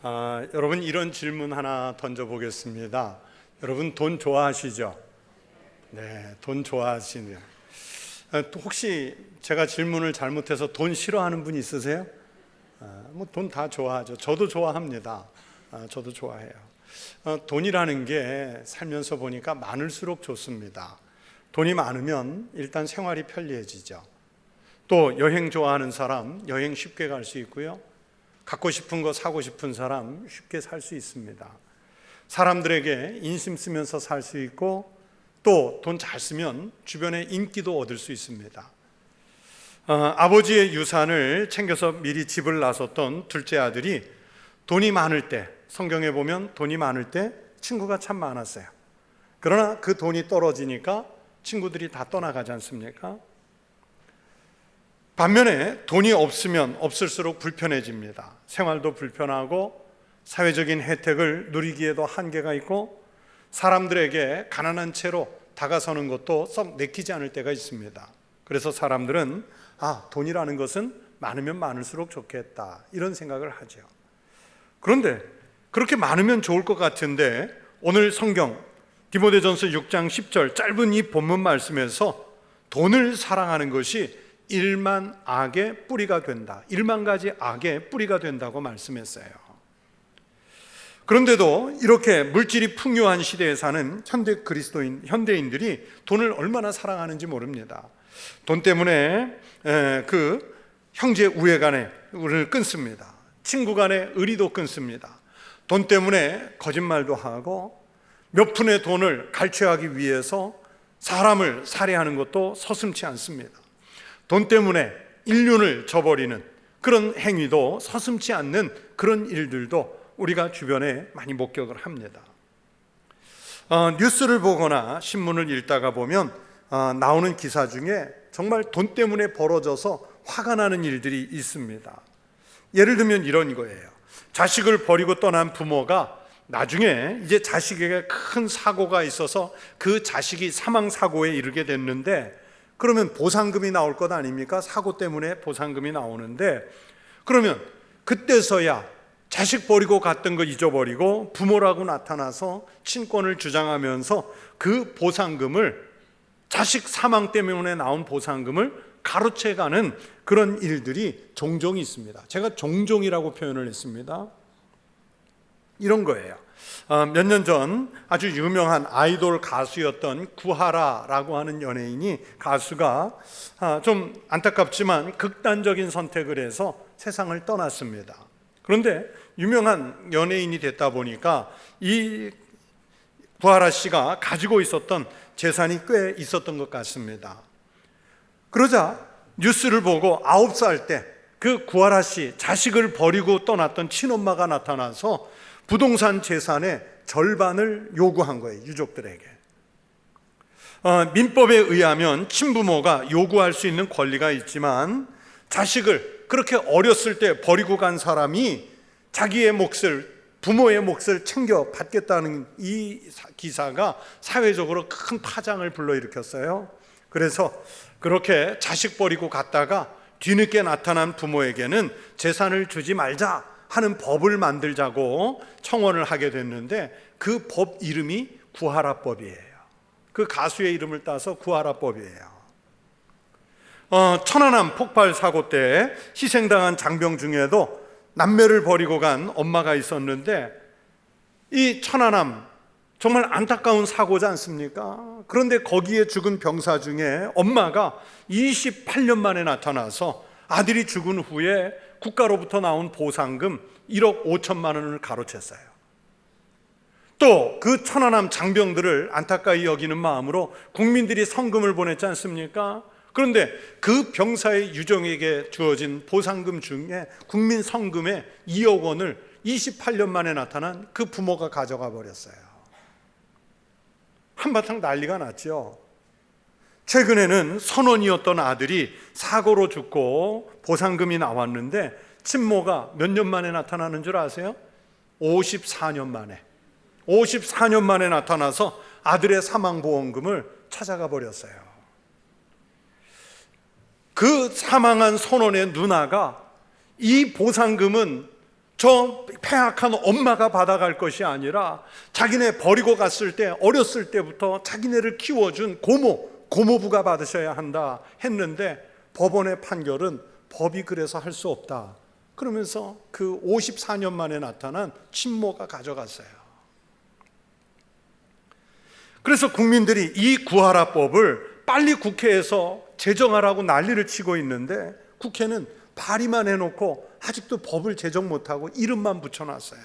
여러분 이런 질문 하나 던져보겠습니다. 여러분 돈 좋아하시죠? 네, 돈 좋아하시네요. 혹시 제가 질문을 잘못해서 돈 싫어하는 분 있으세요? 돈 다 좋아하죠. 저도 좋아합니다. 저도 좋아해요. 돈이라는 게 살면서 보니까 많을수록 좋습니다. 돈이 많으면 일단 생활이 편리해지죠. 또 여행 좋아하는 사람 여행 쉽게 갈 수 있고요. 갖고 싶은 거 사고 싶은 사람 쉽게 살 수 있습니다. 사람들에게 인심 쓰면서 살 수 있고 또 돈 잘 쓰면 주변에 인기도 얻을 수 있습니다. 아버지의 유산을 챙겨서 미리 집을 나섰던 둘째 아들이 돈이 많을 때, 성경에 보면 돈이 많을 때 친구가 참 많았어요. 그러나 그 돈이 떨어지니까 친구들이 다 떠나가지 않습니까? 반면에 돈이 없으면 없을수록 불편해집니다. 생활도 불편하고 사회적인 혜택을 누리기에도 한계가 있고 사람들에게 가난한 채로 다가서는 것도 썩 내키지 않을 때가 있습니다. 그래서 사람들은 돈이라는 것은 많으면 많을수록 좋겠다 이런 생각을 하죠. 그런데 그렇게 많으면 좋을 것 같은데 오늘 성경 디모데전서 6장 10절 짧은 이 본문 말씀에서 돈을 사랑하는 것이 1만 악의 뿌리가 된다. 1만 가지 악의 뿌리가 된다고 말씀했어요. 그런데도 이렇게 물질이 풍요한 시대에 사는 현대인들이 돈을 얼마나 사랑하는지 모릅니다. 돈 때문에 그 형제 우애 간에 을 끊습니다. 친구 간에 의리도 끊습니다. 돈 때문에 거짓말도 하고 몇 푼의 돈을 갈취하기 위해서 사람을 살해하는 것도 서슴지 않습니다. 돈 때문에 인륜을 저버리는 그런 행위도 서슴지 않는 그런 일들도 우리가 주변에 많이 목격을 합니다. 뉴스를 보거나 신문을 읽다가 보면 나오는 기사 중에 정말 돈 때문에 벌어져서 화가 나는 일들이 있습니다. 예를 들면 이런 거예요. 자식을 버리고 떠난 부모가 나중에 이제 자식에게 큰 사고가 있어서 그 자식이 사망사고에 이르게 됐는데 그러면 보상금이 나올 것 아닙니까? 사고 때문에 보상금이 나오는데 그러면 그때서야 자식 버리고 갔던 거 잊어버리고 부모라고 나타나서 친권을 주장하면서 그 보상금을 자식 사망 때문에 나온 보상금을 가로채가는 그런 일들이 종종 있습니다. 제가 종종이라고 표현을 했습니다. 이런 거예요. 몇 년 전 아주 유명한 아이돌 가수였던 구하라라고 하는 연예인이 가수가 좀 안타깝지만 극단적인 선택을 해서 세상을 떠났습니다. 그런데 유명한 연예인이 됐다 보니까 이 구하라 씨가 가지고 있었던 재산이 꽤 있었던 것 같습니다. 그러자 뉴스를 보고 9살 때 그 구하라 씨 자식을 버리고 떠났던 친엄마가 나타나서 부동산 재산의 절반을 요구한 거예요. 유족들에게. 민법에 의하면 친부모가 요구할 수 있는 권리가 있지만 자식을 그렇게 어렸을 때 버리고 간 사람이 자기의 몫을 부모의 몫을 챙겨 받겠다는 이 기사가 사회적으로 큰 파장을 불러일으켰어요. 그래서 그렇게 자식 버리고 갔다가 뒤늦게 나타난 부모에게는 재산을 주지 말자 하는 법을 만들자고 청원을 하게 됐는데 그 법 이름이 구하라법이에요. 그 가수의 이름을 따서 구하라법이에요. 천안함 폭발 사고 때 희생당한 장병 중에도 남매를 버리고 간 엄마가 있었는데 이 천안함 정말 안타까운 사고지 않습니까? 그런데 거기에 죽은 병사 중에 엄마가 28년 만에 나타나서 아들이 죽은 후에 국가로부터 나온 보상금 1억 5천만 원을 가로챘어요. 또 그 천안함 장병들을 안타까이 여기는 마음으로 국민들이 성금을 보냈지 않습니까? 그런데 그 병사의 유족에게 주어진 보상금 중에 국민 성금의 2억 원을 28년 만에 나타난 그 부모가 가져가 버렸어요. 한바탕 난리가 났죠. 최근에는 선원이었던 아들이 사고로 죽고 보상금이 나왔는데 친모가 몇 년 만에 나타나는 줄 아세요? 54년 만에 나타나서 아들의 사망보험금을 찾아가 버렸어요. 그 사망한 선원의 누나가 이 보상금은 저 폐악한 엄마가 받아갈 것이 아니라 자기네 버리고 갔을 때 어렸을 때부터 자기네를 키워준 고모부가 받으셔야 한다 했는데 법원의 판결은 법이 그래서 할 수 없다. 그러면서 그 54년 만에 나타난 친모가 가져갔어요. 그래서 국민들이 이 구하라법을 빨리 국회에서 제정하라고 난리를 치고 있는데 국회는 발의만 해놓고 아직도 법을 제정 못하고 이름만 붙여놨어요.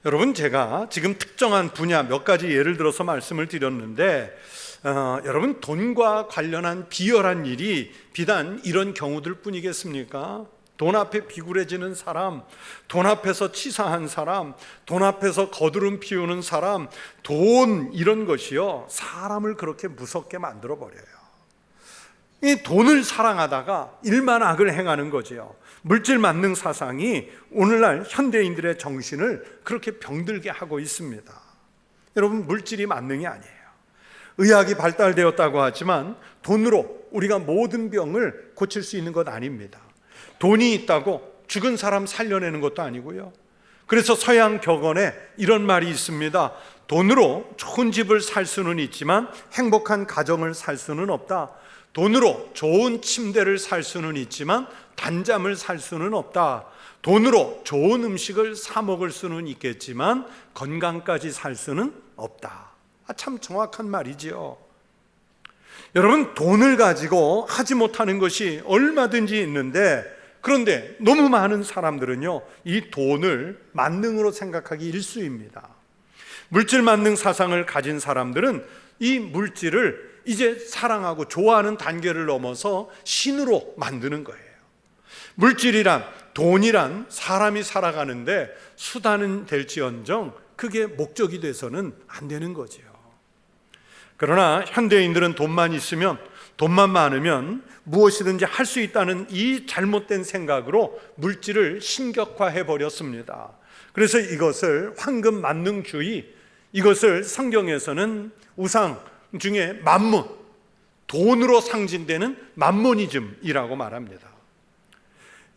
여러분, 제가 지금 특정한 분야 몇 가지 예를 들어서 말씀을 드렸는데 여러분, 돈과 관련한 비열한 일이 비단 이런 경우들 뿐이겠습니까? 돈 앞에 비굴해지는 사람, 돈 앞에서 치사한 사람, 돈 앞에서 거드름 피우는 사람, 돈 이런 것이요 사람을 그렇게 무섭게 만들어버려요. 이 돈을 사랑하다가 일만악을 행하는 거지요. 물질 만능 사상이 오늘날 현대인들의 정신을 그렇게 병들게 하고 있습니다. 여러분, 물질이 만능이 아니에요. 의학이 발달되었다고 하지만 돈으로 우리가 모든 병을 고칠 수 있는 것 아닙니다. 돈이 있다고 죽은 사람 살려내는 것도 아니고요. 그래서 서양 격언에 이런 말이 있습니다. 돈으로 좋은 집을 살 수는 있지만 행복한 가정을 살 수는 없다. 돈으로 좋은 침대를 살 수는 있지만 단잠을 살 수는 없다. 돈으로 좋은 음식을 사 먹을 수는 있겠지만 건강까지 살 수는 없다. 참 정확한 말이지요. 여러분, 돈을 가지고 하지 못하는 것이 얼마든지 있는데, 그런데 너무 많은 사람들은요 이 돈을 만능으로 생각하기 일쑤입니다. 물질 만능 사상을 가진 사람들은 이 물질을 이제 사랑하고 좋아하는 단계를 넘어서 신으로 만드는 거예요. 물질이란, 돈이란 사람이 살아가는데 수단은 될지언정 그게 목적이 돼서는 안 되는 거지요. 그러나 현대인들은 돈만 있으면, 돈만 많으면 무엇이든지 할 수 있다는 이 잘못된 생각으로 물질을 신격화해 버렸습니다. 그래서 이것을 황금 만능주의, 이것을 성경에서는 우상 중에 만몬, 돈으로 상징되는 만모니즘이라고 말합니다.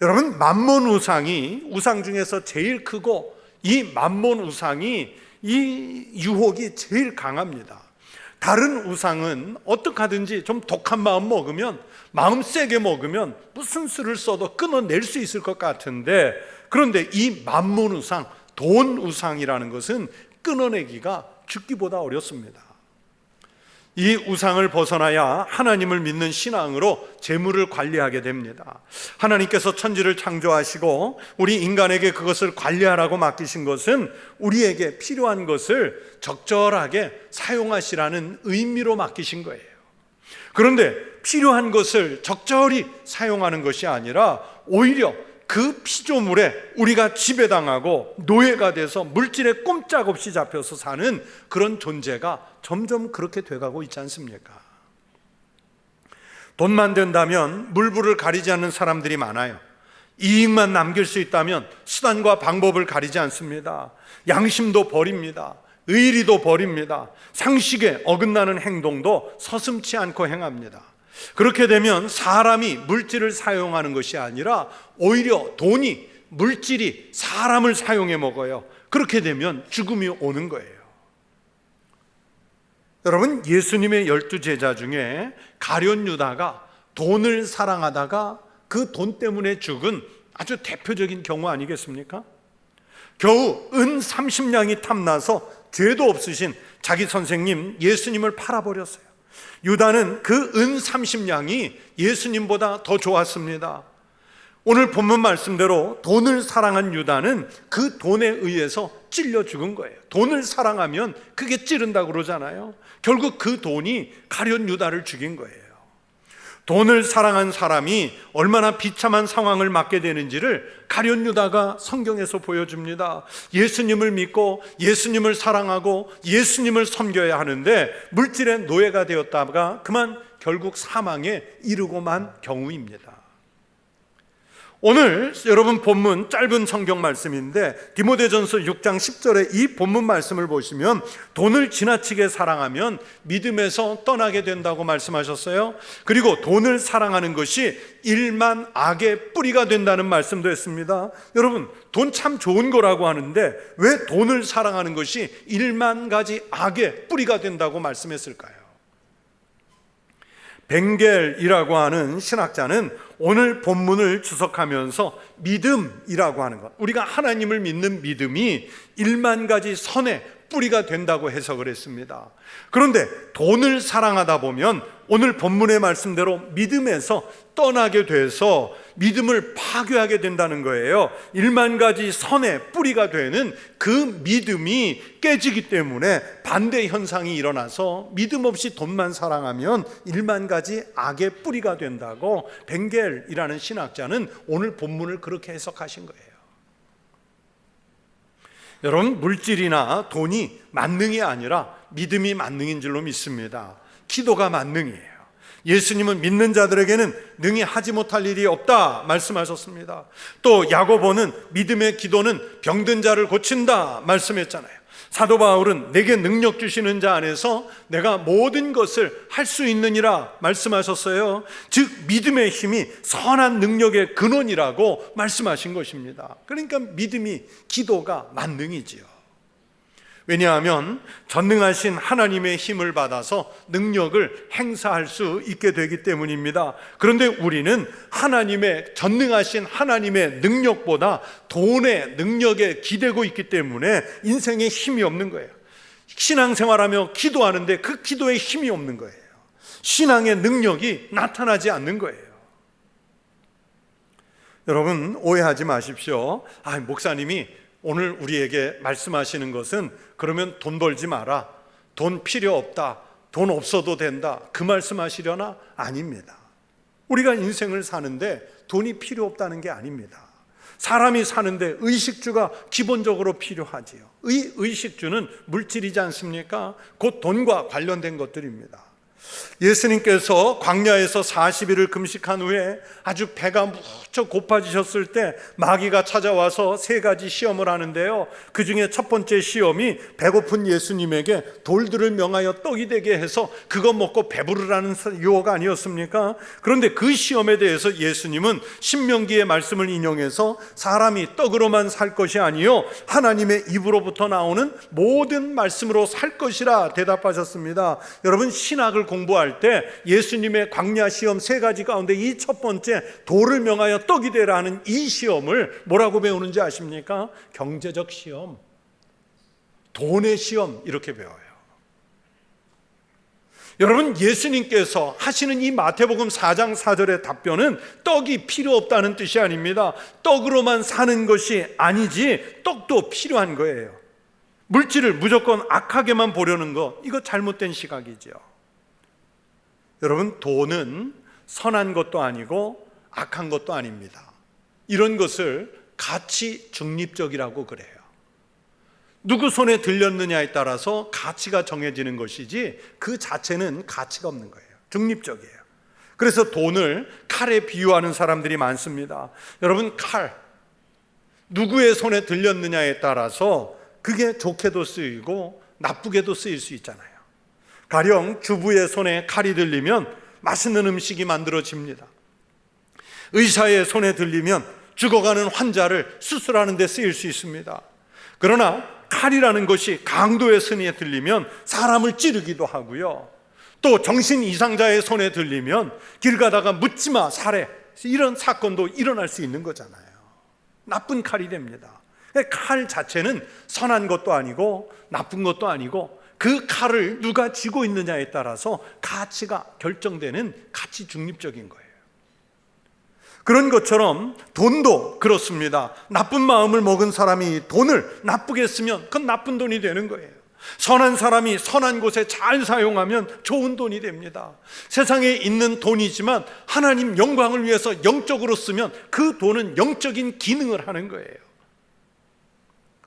여러분, 만몬 우상이 우상 중에서 제일 크고 이 만몬 우상이 이 유혹이 제일 강합니다. 다른 우상은 어떻게 하든지 좀 독한 마음 먹으면, 마음 세게 먹으면 무슨 수를 써도 끊어낼 수 있을 것 같은데, 그런데 이 만몬 우상, 돈 우상이라는 것은 끊어내기가 죽기보다 어렵습니다. 이 우상을 벗어나야 하나님을 믿는 신앙으로 재물을 관리하게 됩니다. 하나님께서 천지를 창조하시고 우리 인간에게 그것을 관리하라고 맡기신 것은 우리에게 필요한 것을 적절하게 사용하시라는 의미로 맡기신 거예요. 그런데 필요한 것을 적절히 사용하는 것이 아니라 오히려 그 피조물에 우리가 지배당하고 노예가 돼서 물질에 꼼짝없이 잡혀서 사는 그런 존재가 점점 그렇게 돼가고 있지 않습니까? 돈만 된다면 물불을 가리지 않는 사람들이 많아요. 이익만 남길 수 있다면 수단과 방법을 가리지 않습니다. 양심도 버립니다. 의리도 버립니다. 상식에 어긋나는 행동도 서슴지 않고 행합니다. 그렇게 되면 사람이 물질을 사용하는 것이 아니라 오히려 돈이, 물질이 사람을 사용해 먹어요. 그렇게 되면 죽음이 오는 거예요. 여러분, 예수님의 12제자 중에 가룟 유다가 돈을 사랑하다가 그 돈 때문에 죽은 아주 대표적인 경우 아니겠습니까? 겨우 은 30냥이 탐나서 죄도 없으신 자기 선생님 예수님을 팔아버렸어요. 유다는 그 은 30냥이 예수님보다 더 좋았습니다. 오늘 본문 말씀대로 돈을 사랑한 유다는 그 돈에 의해서 찔려 죽은 거예요. 돈을 사랑하면 그게 찌른다고 그러잖아요. 결국 그 돈이 가룟 유다를 죽인 거예요. 돈을 사랑한 사람이 얼마나 비참한 상황을 맞게 되는지를 가룟 유다가 성경에서 보여줍니다. 예수님을 믿고 예수님을 사랑하고 예수님을 섬겨야 하는데 물질의 노예가 되었다가 그만 결국 사망에 이르고만 경우입니다. 오늘 여러분 본문 짧은 성경 말씀인데 디모데전서 6장 10절에 이 본문 말씀을 보시면 돈을 지나치게 사랑하면 믿음에서 떠나게 된다고 말씀하셨어요. 그리고 돈을 사랑하는 것이 일만 악의 뿌리가 된다는 말씀도 했습니다. 여러분, 돈 참 좋은 거라고 하는데 왜 돈을 사랑하는 것이 일만 가지 악의 뿌리가 된다고 말씀했을까요? 벵겔이라고 하는 신학자는 오늘 본문을 주석하면서 믿음이라고 하는 것, 우리가 하나님을 믿는 믿음이 1만 가지 선의 뿌리가 된다고 해석을 했습니다. 그런데 돈을 사랑하다 보면 오늘 본문의 말씀대로 믿음에서 떠나게 돼서 믿음을 파괴하게 된다는 거예요. 1만 가지 선의 뿌리가 되는 그 믿음이 깨지기 때문에 반대 현상이 일어나서 믿음 없이 돈만 사랑하면 1만 가지 악의 뿌리가 된다고 벵겔이라는 신학자는 오늘 본문을 그렇게 해석하신 거예요. 여러분, 물질이나 돈이 만능이 아니라 믿음이 만능인 줄로 믿습니다. 기도가 만능이에요. 예수님은 믿는 자들에게는 능히 하지 못할 일이 없다 말씀하셨습니다. 또 야고보는 믿음의 기도는 병든 자를 고친다 말씀했잖아요. 사도 바울은 내게 능력 주시는 자 안에서 내가 모든 것을 할 수 있느니라 말씀하셨어요. 즉 믿음의 힘이 선한 능력의 근원이라고 말씀하신 것입니다. 그러니까 믿음이, 기도가 만능이지요. 왜냐하면 전능하신 하나님의 힘을 받아서 능력을 행사할 수 있게 되기 때문입니다. 그런데 우리는 전능하신 하나님의 능력보다 돈의 능력에 기대고 있기 때문에 인생에 힘이 없는 거예요. 신앙생활하며 기도하는데 그 기도에 힘이 없는 거예요. 신앙의 능력이 나타나지 않는 거예요. 여러분, 오해하지 마십시오. 목사님이 오늘 우리에게 말씀하시는 것은 그러면 돈 벌지 마라, 돈 필요 없다, 돈 없어도 된다, 그 말씀하시려나? 아닙니다. 우리가 인생을 사는데 돈이 필요 없다는 게 아닙니다. 사람이 사는데 의식주가 기본적으로 필요하지요. 의식주는 물질이지 않습니까? 곧 돈과 관련된 것들입니다. 예수님께서 광야에서 40일을 금식한 후에 아주 배가 무척 고파지셨을 때 마귀가 찾아와서 3가지 시험을 하는데요, 그 중에 첫 번째 시험이 배고픈 예수님에게 돌들을 명하여 떡이 되게 해서 그거 먹고 배부르라는 유혹 아니었습니까? 그런데 그 시험에 대해서 예수님은 신명기의 말씀을 인용해서 사람이 떡으로만 살 것이 아니요 하나님의 입으로부터 나오는 모든 말씀으로 살 것이라 대답하셨습니다. 여러분, 신학을 공부할 때 예수님의 광야 시험 3가지 가운데 이 첫 번째 돌을 명하여 떡이 되라는 이 시험을 뭐라고 배우는지 아십니까? 경제적 시험, 돈의 시험, 이렇게 배워요. 여러분, 예수님께서 하시는 이 마태복음 4장 4절의 답변은 떡이 필요 없다는 뜻이 아닙니다. 떡으로만 사는 것이 아니지 떡도 필요한 거예요. 물질을 무조건 악하게만 보려는 거, 이거 잘못된 시각이죠. 여러분, 돈은 선한 것도 아니고 악한 것도 아닙니다. 이런 것을 가치 중립적이라고 그래요. 누구 손에 들렸느냐에 따라서 가치가 정해지는 것이지 그 자체는 가치가 없는 거예요. 중립적이에요. 그래서 돈을 칼에 비유하는 사람들이 많습니다. 여러분, 칼, 누구의 손에 들렸느냐에 따라서 그게 좋게도 쓰이고 나쁘게도 쓰일 수 있잖아요. 가령 주부의 손에 칼이 들리면 맛있는 음식이 만들어집니다. 의사의 손에 들리면 죽어가는 환자를 수술하는 데 쓰일 수 있습니다. 그러나 칼이라는 것이 강도의 손에 들리면 사람을 찌르기도 하고요, 또 정신 이상자의 손에 들리면 길 가다가 묻지마 살해, 이런 사건도 일어날 수 있는 거잖아요. 나쁜 칼이 됩니다. 칼 자체는 선한 것도 아니고 나쁜 것도 아니고 그 칼을 누가 쥐고 있느냐에 따라서 가치가 결정되는 가치 중립적인 거예요. 그런 것처럼 돈도 그렇습니다. 나쁜 마음을 먹은 사람이 돈을 나쁘게 쓰면 그건 나쁜 돈이 되는 거예요. 선한 사람이 선한 곳에 잘 사용하면 좋은 돈이 됩니다. 세상에 있는 돈이지만 하나님 영광을 위해서 영적으로 쓰면 그 돈은 영적인 기능을 하는 거예요.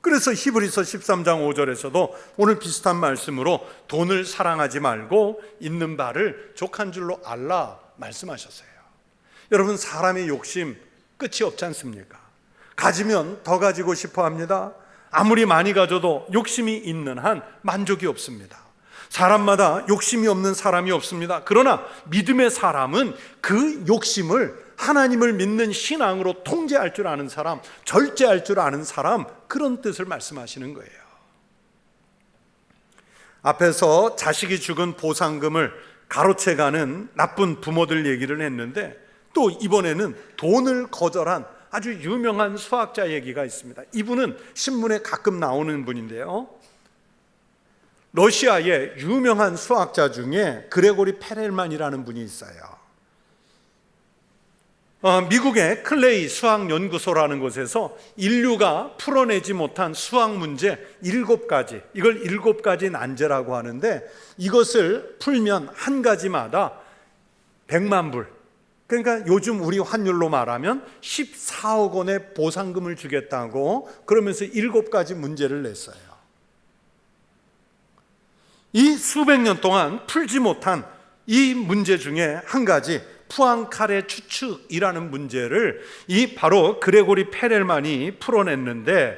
그래서 히브리서 13장 5절에서도 오늘 비슷한 말씀으로 돈을 사랑하지 말고 있는 바를 족한 줄로 알라 말씀하셨어요. 여러분, 사람의 욕심 끝이 없지 않습니까? 가지면 더 가지고 싶어 합니다. 아무리 많이 가져도 욕심이 있는 한 만족이 없습니다. 사람마다 욕심이 없는 사람이 없습니다. 그러나 믿음의 사람은 그 욕심을 하나님을 믿는 신앙으로 통제할 줄 아는 사람, 절제할 줄 아는 사람, 그런 뜻을 말씀하시는 거예요. 앞에서 자식이 죽은 보상금을 가로채가는 나쁜 부모들 얘기를 했는데, 또 이번에는 돈을 거절한 아주 유명한 수학자 얘기가 있습니다. 이분은 신문에 가끔 나오는 분인데요, 러시아의 유명한 수학자 중에 그레고리 페렐만이라는 분이 있어요. 미국의 클레이 수학연구소라는 곳에서 인류가 풀어내지 못한 수학 문제 7가지, 이걸 7가지 난제라고 하는데, 이것을 풀면 한 가지마다 100만 불, 그러니까 요즘 우리 환율로 말하면 14억 원의 보상금을 주겠다고 그러면서 7가지 문제를 냈어요. 이 수백 년 동안 풀지 못한 이 문제 중에 한 가지, 푸앙카레 추측이라는 문제를 이 바로 그레고리 페렐만이 풀어냈는데,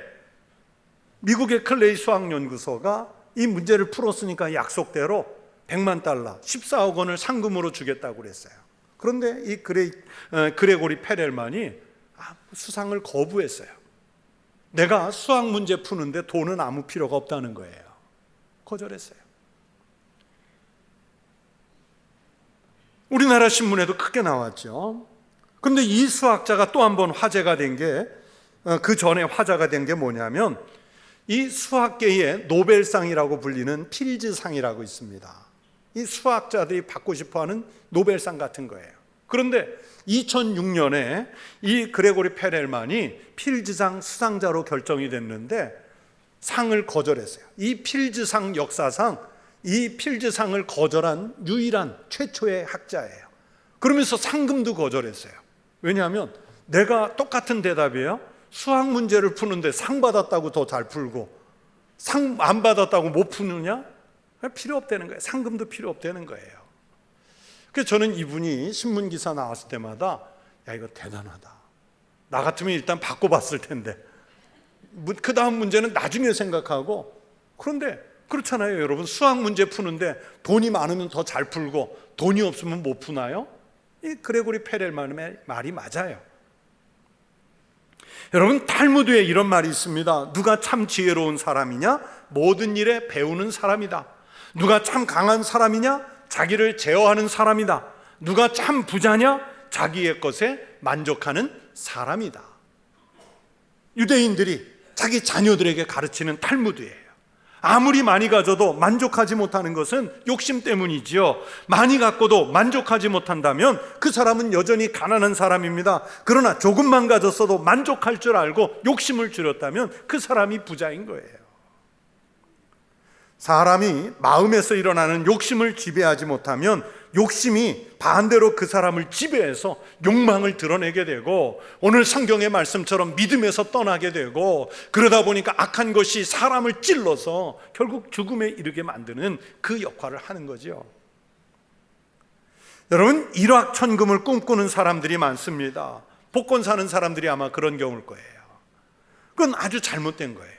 미국의 클레이 수학연구소가 이 문제를 풀었으니까 약속대로 100만 달러, 14억 원을 상금으로 주겠다고 그랬어요. 그런데 이 그레고리 페렐만이 수상을 거부했어요. 내가 수학 문제 푸는데 돈은 아무 필요가 없다는 거예요. 거절했어요. 우리나라 신문에도 크게 나왔죠. 그런데 이 수학자가 또 한 번 화제가 된 게, 그 전에 화제가 된 게 뭐냐면, 이 수학계의 노벨상이라고 불리는 필즈상이라고 있습니다. 이 수학자들이 받고 싶어하는 노벨상 같은 거예요. 그런데 2006년에 이 그레고리 페렐만이 필즈상 수상자로 결정이 됐는데 상을 거절했어요. 이 필즈상 역사상 이 필즈상을 거절한 유일한 최초의 학자예요. 그러면서 상금도 거절했어요. 왜냐하면 내가 똑같은 대답이에요. 수학 문제를 푸는데 상 받았다고 더 잘 풀고 상 안 받았다고 못 푸느냐? 필요 없다는 거예요. 상금도 필요 없다는 거예요. 그래서 저는 이분이 신문 기사 나왔을 때마다 야, 이거 대단하다. 나 같으면 일단 바꿔봤을 텐데 그 다음 문제는 나중에 생각하고. 그런데 그렇잖아요, 여러분. 수학 문제 푸는데 돈이 많으면 더 잘 풀고 돈이 없으면 못 푸나요? 이 그레고리 페렐만의 말이 맞아요. 여러분, 탈무드에 이런 말이 있습니다. 누가 참 지혜로운 사람이냐? 모든 일에 배우는 사람이다. 누가 참 강한 사람이냐? 자기를 제어하는 사람이다. 누가 참 부자냐? 자기의 것에 만족하는 사람이다. 유대인들이 자기 자녀들에게 가르치는 탈무드예요. 아무리 많이 가져도 만족하지 못하는 것은 욕심 때문이지요. 많이 갖고도 만족하지 못한다면 그 사람은 여전히 가난한 사람입니다. 그러나 조금만 가졌어도 만족할 줄 알고 욕심을 줄였다면 그 사람이 부자인 거예요. 사람이 마음에서 일어나는 욕심을 지배하지 못하면 욕심이 반대로 그 사람을 지배해서 욕망을 드러내게 되고, 오늘 성경의 말씀처럼 믿음에서 떠나게 되고, 그러다 보니까 악한 것이 사람을 찔러서 결국 죽음에 이르게 만드는 그 역할을 하는 거죠. 여러분, 일확천금을 꿈꾸는 사람들이 많습니다. 복권 사는 사람들이 아마 그런 경우일 거예요. 그건 아주 잘못된 거예요.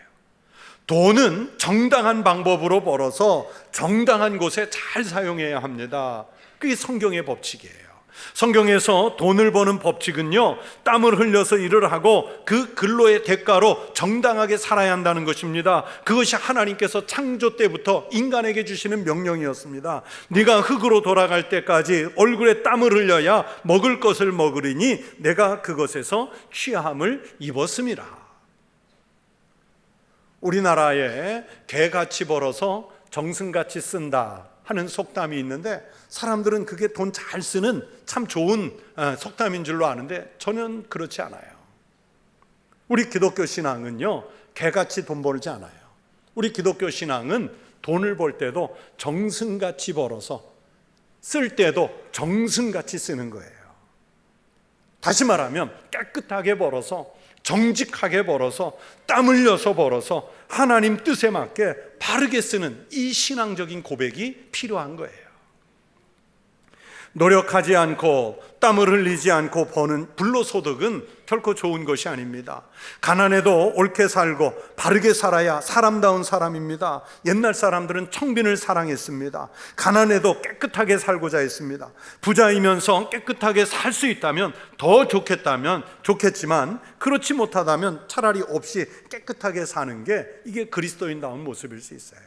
돈은 정당한 방법으로 벌어서 정당한 곳에 잘 사용해야 합니다. 그게 성경의 법칙이에요. 성경에서 돈을 버는 법칙은요, 땀을 흘려서 일을 하고 그 근로의 대가로 정당하게 살아야 한다는 것입니다. 그것이 하나님께서 창조 때부터 인간에게 주시는 명령이었습니다. 네가 흙으로 돌아갈 때까지 얼굴에 땀을 흘려야 먹을 것을 먹으리니 내가 그것에서 취함을 입었음이라. 우리나라에 개같이 벌어서 정승같이 쓴다 하는 속담이 있는데, 사람들은 그게 돈 잘 쓰는 참 좋은 속담인 줄로 아는데 전혀 그렇지 않아요. 우리 기독교 신앙은요, 개같이 돈 벌지 않아요. 우리 기독교 신앙은 돈을 벌 때도 정승같이 벌어서 쓸 때도 정승같이 쓰는 거예요. 다시 말하면 깨끗하게 벌어서, 정직하게 벌어서, 땀 흘려서 벌어서 하나님 뜻에 맞게 바르게 쓰는 이 신앙적인 고백이 필요한 거예요. 노력하지 않고 땀을 흘리지 않고 버는 불로소득은 결코 좋은 것이 아닙니다. 가난해도 옳게 살고 바르게 살아야 사람다운 사람입니다. 옛날 사람들은 청빈을 사랑했습니다. 가난해도 깨끗하게 살고자 했습니다. 부자이면서 깨끗하게 살 수 있다면 더 좋겠지만 그렇지 못하다면 차라리 없이 깨끗하게 사는 게 이게 그리스도인다운 모습일 수 있어요.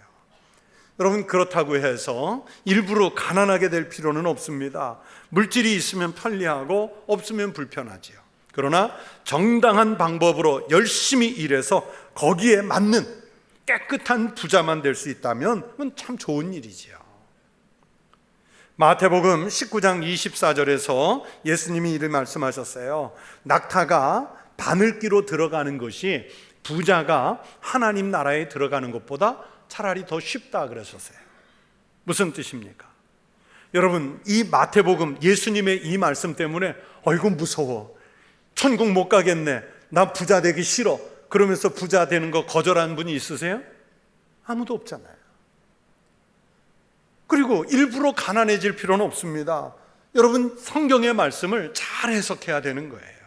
여러분, 그렇다고 해서 일부러 가난하게 될 필요는 없습니다. 물질이 있으면 편리하고 없으면 불편하지요. 그러나 정당한 방법으로 열심히 일해서 거기에 맞는 깨끗한 부자만 될 수 있다면 그건 참 좋은 일이지요. 마태복음 19장 24절에서 예수님이 이를 말씀하셨어요. 낙타가 바늘기로 들어가는 것이 부자가 하나님 나라에 들어가는 것보다 차라리 더 쉽다 그러셨어요. 무슨 뜻입니까? 여러분, 이 마태복음 예수님의 이 말씀 때문에 어이구 무서워, 천국 못 가겠네, 나 부자 되기 싫어, 그러면서 부자 되는 거 거절한 분이 있으세요? 아무도 없잖아요. 그리고 일부러 가난해질 필요는 없습니다. 여러분, 성경의 말씀을 잘 해석해야 되는 거예요.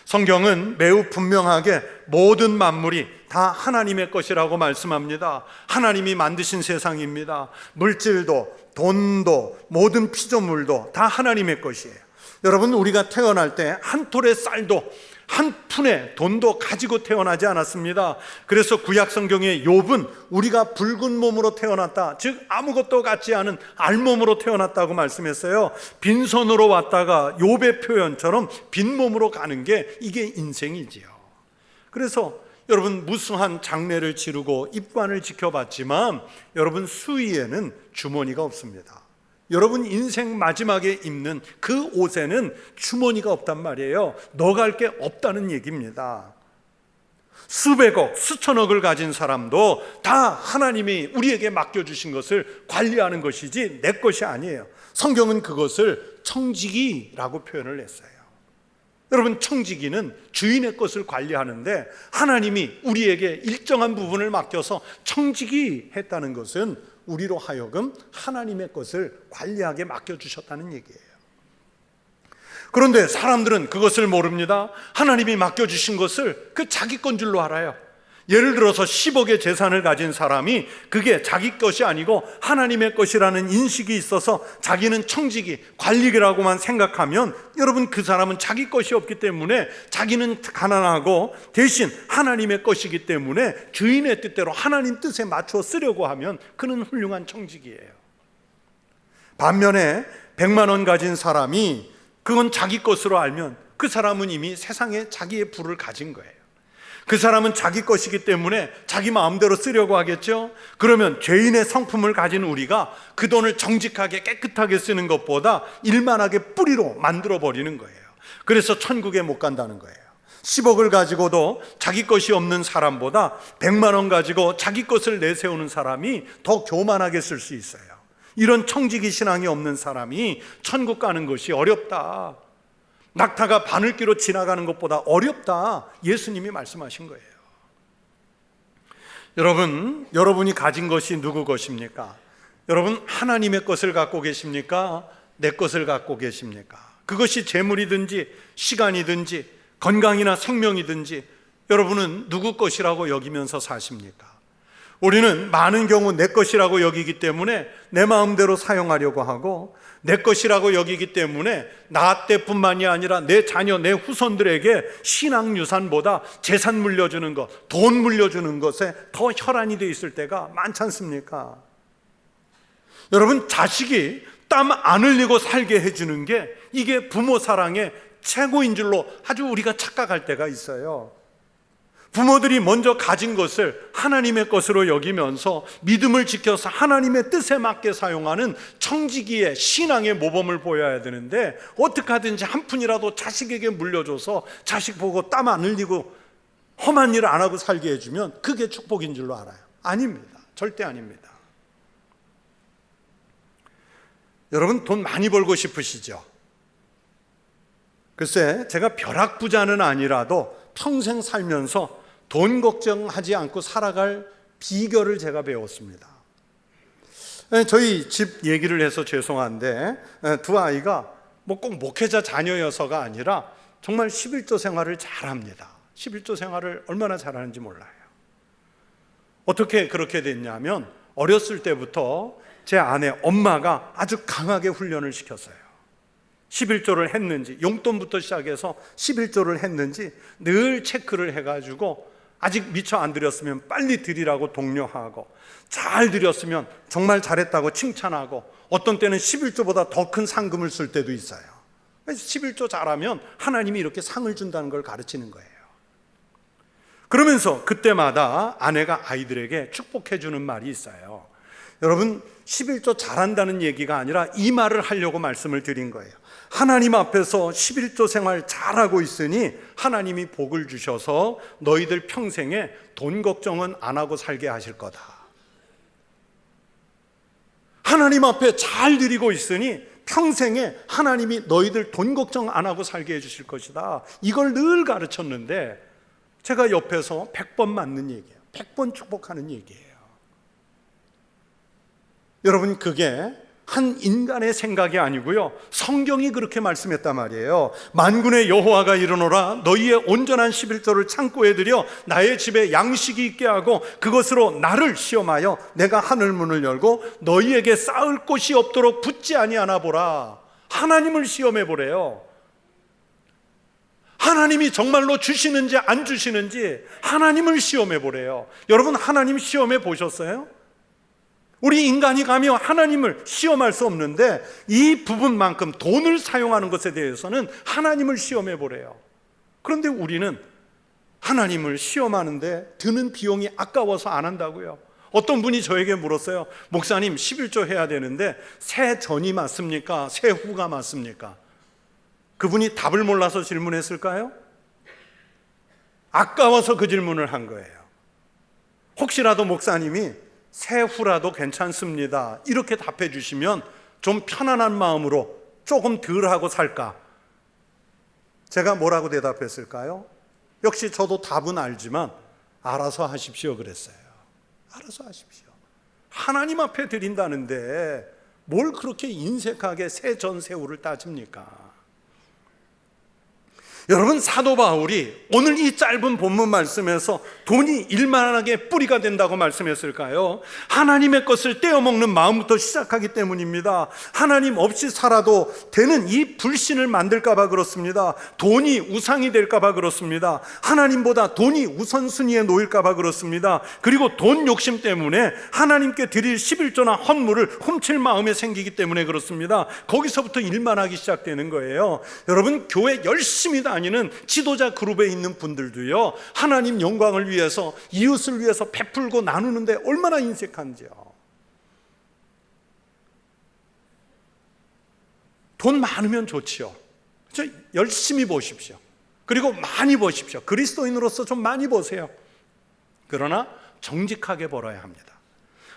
성경은 매우 분명하게 모든 만물이 다 하나님의 것이라고 말씀합니다. 하나님이 만드신 세상입니다. 물질도 돈도 모든 피조물도 다 하나님의 것이에요. 여러분, 우리가 태어날 때 한 톨의 쌀도 한 푼의 돈도 가지고 태어나지 않았습니다. 그래서 구약 성경의 욥은 우리가 붉은 몸으로 태어났다, 즉 아무것도 갖지 않은 알몸으로 태어났다고 말씀했어요. 빈손으로 왔다가 욥의 표현처럼 빈몸으로 가는 게 이게 인생이지요. 그래서 여러분, 무수한 장례를 치르고 입관을 지켜봤지만 여러분, 수위에는 주머니가 없습니다. 여러분 인생 마지막에 입는 그 옷에는 주머니가 없단 말이에요. 넣어갈 게 없다는 얘기입니다. 수백억, 수천억을 가진 사람도 다 하나님이 우리에게 맡겨주신 것을 관리하는 것이지 내 것이 아니에요. 성경은 그것을 청지기라고 표현을 했어요. 여러분, 청지기는 주인의 것을 관리하는데 하나님이 우리에게 일정한 부분을 맡겨서 청지기 했다는 것은 우리로 하여금 하나님의 것을 관리하게 맡겨주셨다는 얘기예요. 그런데 사람들은 그것을 모릅니다. 하나님이 맡겨주신 것을 그 자기 건 줄로 알아요. 예를 들어서 10억의 재산을 가진 사람이 그게 자기 것이 아니고 하나님의 것이라는 인식이 있어서 자기는 청지기, 관리기라고만 생각하면 여러분, 그 사람은 자기 것이 없기 때문에 자기는 가난하고 대신 하나님의 것이기 때문에 주인의 뜻대로 하나님 뜻에 맞춰 쓰려고 하면 그는 훌륭한 청지기예요. 반면에 100만 원 가진 사람이 그건 자기 것으로 알면 그 사람은 이미 세상에 자기의 부를 가진 거예요. 그 사람은 자기 것이기 때문에 자기 마음대로 쓰려고 하겠죠. 그러면 죄인의 성품을 가진 우리가 그 돈을 정직하게 깨끗하게 쓰는 것보다 일만하게 뿌리로 만들어버리는 거예요. 그래서 천국에 못 간다는 거예요. 10억을 가지고도 자기 것이 없는 사람보다 100만 원 가지고 자기 것을 내세우는 사람이 더 교만하게 쓸 수 있어요. 이런 청지기 신앙이 없는 사람이 천국 가는 것이 어렵다, 낙타가 바늘기로 지나가는 것보다 어렵다, 예수님이 말씀하신 거예요. 여러분, 여러분이 가진 것이 누구 것입니까? 여러분, 하나님의 것을 갖고 계십니까? 내 것을 갖고 계십니까? 그것이 재물이든지 시간이든지 건강이나 생명이든지 여러분은 누구 것이라고 여기면서 사십니까? 우리는 많은 경우 내 것이라고 여기기 때문에 내 마음대로 사용하려고 하고, 내 것이라고 여기기 때문에 나 때뿐만이 아니라 내 자녀, 내 후손들에게 신앙유산보다 재산 물려주는 것, 돈 물려주는 것에 더 혈안이 돼 있을 때가 많지 않습니까? 여러분, 자식이 땀 안 흘리고 살게 해주는 게 이게 부모 사랑의 최고인 줄로 아주 우리가 착각할 때가 있어요. 부모들이 먼저 가진 것을 하나님의 것으로 여기면서 믿음을 지켜서 하나님의 뜻에 맞게 사용하는 청지기의 신앙의 모범을 보여야 되는데, 어떻게 하든지 한 푼이라도 자식에게 물려줘서 자식 보고 땀 안 흘리고 험한 일을 안 하고 살게 해주면 그게 축복인 줄로 알아요. 아닙니다. 절대 아닙니다. 여러분, 돈 많이 벌고 싶으시죠? 글쎄, 제가 벼락부자는 아니라도 평생 살면서 돈 걱정하지 않고 살아갈 비결을 제가 배웠습니다. 저희 집 얘기를 해서 죄송한데 두 아이가 뭐 꼭 목회자 자녀여서가 아니라 정말 11조 생활을 잘합니다. 11조 생활을 얼마나 잘하는지 몰라요. 어떻게 그렇게 됐냐면 어렸을 때부터 제 아내 엄마가 아주 강하게 훈련을 시켰어요. 11조를 했는지, 용돈부터 시작해서 11조를 했는지 늘 체크를 해가지고 아직 미처 안 드렸으면 빨리 드리라고 독려하고, 잘 드렸으면 정말 잘했다고 칭찬하고, 어떤 때는 11조보다 더 큰 상금을 쓸 때도 있어요. 11조 잘하면 하나님이 이렇게 상을 준다는 걸 가르치는 거예요. 그러면서 그때마다 아내가 아이들에게 축복해 주는 말이 있어요. 여러분, 11조 잘한다는 얘기가 아니라 이 말을 하려고 말씀을 드린 거예요. 하나님 앞에서 11조 생활 잘하고 있으니 하나님이 복을 주셔서 너희들 평생에 돈 걱정은 안 하고 살게 하실 거다. 하나님 앞에 잘 드리고 있으니 평생에 하나님이 너희들 돈 걱정 안 하고 살게 해주실 것이다. 이걸 늘 가르쳤는데 제가 옆에서 100번 맞는 얘기예요. 100번 축복하는 얘기예요. 여러분, 그게 한 인간의 생각이 아니고요, 성경이 그렇게 말씀했단 말이에요. 만군의 여호와가 이르노라, 너희의 온전한 11조를 창고에 들여 나의 집에 양식이 있게 하고 그것으로 나를 시험하여 내가 하늘 문을 열고 너희에게 쌓을 곳이 없도록 붙지 아니하나 보라. 하나님을 시험해 보래요. 하나님이 정말로 주시는지 안 주시는지 하나님을 시험해 보래요. 여러분, 하나님 시험해 보셨어요? 우리 인간이 가면 하나님을 시험할 수 없는데 이 부분만큼 돈을 사용하는 것에 대해서는 하나님을 시험해 보래요. 그런데 우리는 하나님을 시험하는데 드는 비용이 아까워서 안 한다고요. 어떤 분이 저에게 물었어요. 목사님, 11조 해야 되는데 새 전이 맞습니까? 새 후가 맞습니까? 그분이 답을 몰라서 질문했을까요? 아까워서 그 질문을 한 거예요. 혹시라도 목사님이 새 후라도 괜찮습니다, 이렇게 답해 주시면 좀 편안한 마음으로 조금 덜 하고 살까? 제가 뭐라고 대답했을까요? 역시 저도 답은 알지만 알아서 하십시오 그랬어요. 알아서 하십시오. 하나님 앞에 드린다는데 뭘 그렇게 인색하게 새 전 새 후를 따집니까? 여러분, 사도 바울이 오늘 이 짧은 본문 말씀에서 돈이 일만하게 뿌리가 된다고 말씀했을까요? 하나님의 것을 떼어먹는 마음부터 시작하기 때문입니다. 하나님 없이 살아도 되는 이 불신을 만들까 봐 그렇습니다. 돈이 우상이 될까 봐 그렇습니다. 하나님보다 돈이 우선순위에 놓일까 봐 그렇습니다. 그리고 돈 욕심 때문에 하나님께 드릴 11조나 헌물을 훔칠 마음에 생기기 때문에 그렇습니다. 거기서부터 일만하기 시작되는 거예요. 여러분, 교회 열심히 다니는 지도자 그룹에 있는 분들도요, 하나님 영광을 위해서, 이웃을 위해서 베풀고 나누는데 얼마나 인색한지요. 돈 많으면 좋지요. 열심히 보십시오. 그리고 많이 버십시오. 그리스도인으로서 좀 많이 버세요. 그러나 정직하게 벌어야 합니다.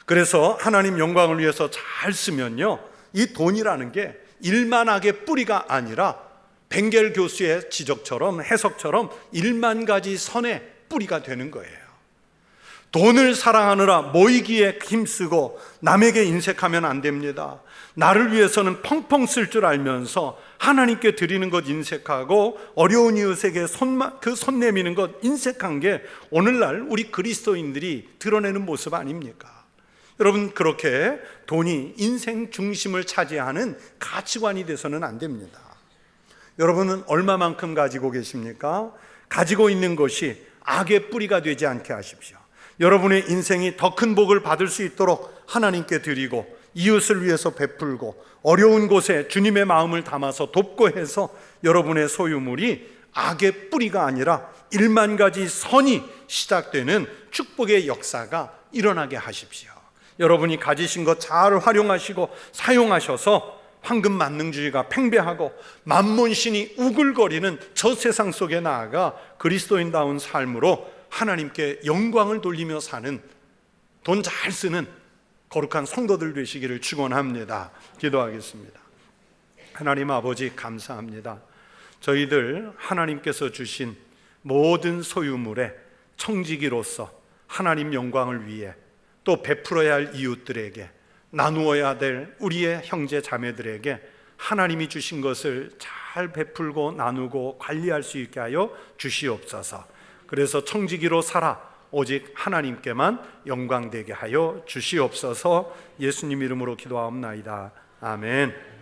그래서 하나님 영광을 위해서 잘 쓰면요, 이 돈이라는 게 일만하게 뿌리가 아니라 벵겔 교수의 지적처럼, 해석처럼 1만 가지 선의 뿌리가 되는 거예요. 돈을 사랑하느라 모이기에 힘쓰고 남에게 인색하면 안 됩니다. 나를 위해서는 펑펑 쓸 줄 알면서 하나님께 드리는 것 인색하고 어려운 이웃에게 손 내미는 것 인색한 게 오늘날 우리 그리스도인들이 드러내는 모습 아닙니까? 여러분, 그렇게 돈이 인생 중심을 차지하는 가치관이 돼서는 안 됩니다. 여러분은 얼마만큼 가지고 계십니까? 가지고 있는 것이 악의 뿌리가 되지 않게 하십시오. 여러분의 인생이 더 큰 복을 받을 수 있도록 하나님께 드리고 이웃을 위해서 베풀고 어려운 곳에 주님의 마음을 담아서 돕고 해서 여러분의 소유물이 악의 뿌리가 아니라 1만 가지 선이 시작되는 축복의 역사가 일어나게 하십시오. 여러분이 가지신 것 잘 활용하시고 사용하셔서 황금 만능주의가 팽배하고 만몬신이 우글거리는 저 세상 속에 나아가 그리스도인다운 삶으로 하나님께 영광을 돌리며 사는, 돈 잘 쓰는 거룩한 성도들 되시기를 축원합니다. 기도하겠습니다. 하나님 아버지, 감사합니다. 저희들 하나님께서 주신 모든 소유물의 청지기로서 하나님 영광을 위해 또 베풀어야 할 이웃들에게 나누어야 될 우리의 형제 자매들에게 하나님이 주신 것을 잘 베풀고 나누고 관리할 수 있게 하여 주시옵소서. 그래서 청지기로 살아 오직 하나님께만 영광되게 하여 주시옵소서. 예수님 이름으로 기도하옵나이다. 아멘.